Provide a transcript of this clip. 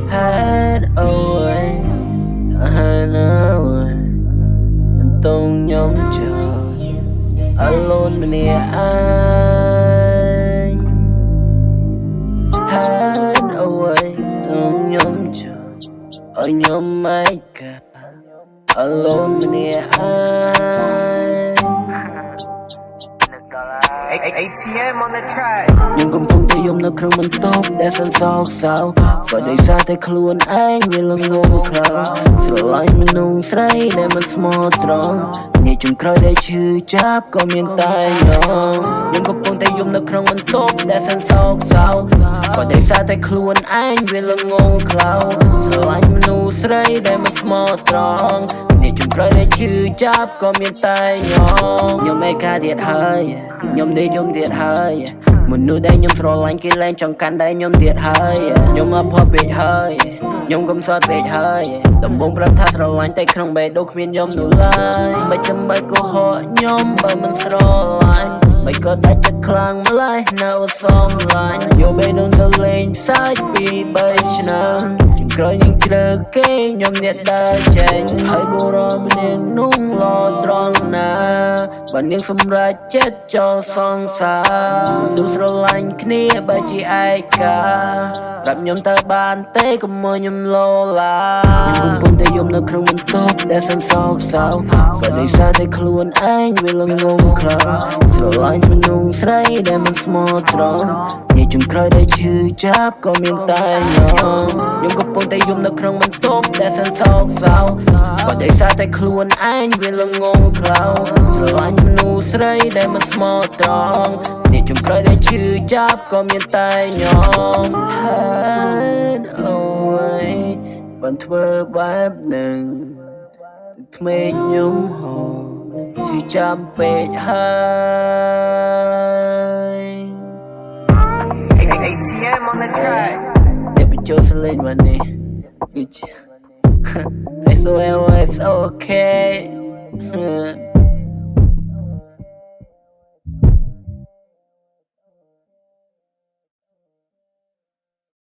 hide away hide away mình tung nhóm chờ alone bên này anh hide away tung nhóm chờ ở nhóm ai cả alone bên này anh ATM on the track ยังកំពុងតែយំនៅក្នុងបន្ទប់ដែលសន្សោកសៅក៏ដោយសារតែខ្លួនឯងវាល្ងងខ្លាំងស្រឡាញ់មនុស្សស្រីដែលមិនស្មោះត្រង់ញ៉ៃជុំក្រោយដែលឈឺចាប់ក៏មានតែខ្ញុំកំពុងតែយំនៅក្នុងបន្ទប់ដែលសន្សោកសៅក៏ដោយសារតែខ្លួនឯងវាល្ងងខ្លាំងស្រឡាញ់មនុស្សស្រីដែលមិនស្មោះត្រង់ញ៉ៃជុំក្រោយដែលឈឺចាប់ក៏មានតែខ្ញុំឯកាទៀតហើយខ្ញុំនេះខ្ញុំទៀតហើយមនុស្សដែលខ្ញុំស្រឡាញ់គេលែងចង់កាន់ដៃខ្ញុំទៀតហើយខ្ញុំមកផុសពេកហើយខ្ញុំកំសត់ពេកហើយដំបងប្រាប់ថាស្រឡាញ់តែក្នុងបេះដូងគ្មានខ្ញុំនោះឡើយមិនចាំបាច់កុហកខ្ញុំបើមិនស្រឡាញ់មិនក៏ដាច់ចិត្តខ្លាំងម្ល៉េះនៅសំឡាញ់យកបេះដូងទៅលេងសាច់ពី3ឆ្នាំជាងក្រោយនឹងជ្រើគេខ្ញុំអ្នកដើរចេញហើយបុរសម្នាក់នោះឡត្រង់ណាបើនាងសម្រេចចិត្តចូលសង្សារមនុស្សស្រឡាញ់គ្នាបើជាឯកាប្រាប់ខ្ញុំទៅបានទេកុំមកខ្ញុំលោឡាខ្ញុំកំពុងតែយំនៅក្នុងបន្ទប់ដែលសន្សោកសៅក៏ដោយសារតែខ្លួនឯងវាល្ងងខ្លាំងស្រឡាញ់មនុស្សស្រីដែលមិនស្មោះត្រង់ញ៉ៃជុំក្រោយដែលឈឺចាប់ក៏មានតែខ្ញុំកំពុងតែយំនៅក្នុងបន្ទប់ដែលសន្សោកសៅក៏ដោយសារតែខ្លួនឯងវាល្ងងខ្លាំងស្រឡាញ់មនុស្សស្រីដែលមិនស្មោះត្រង់ញ៉ៃជុំក្រោយដែលឈឺចាប់ក៏មានតែខ្ញុំ hide away បានធ្វើបែបនឹងថ្មេកខ្ញុំហោឈឺចាំពេកហើយ ATM on the track អ្នកបញ្ចូលសលេងមកនេះគឺSOS okay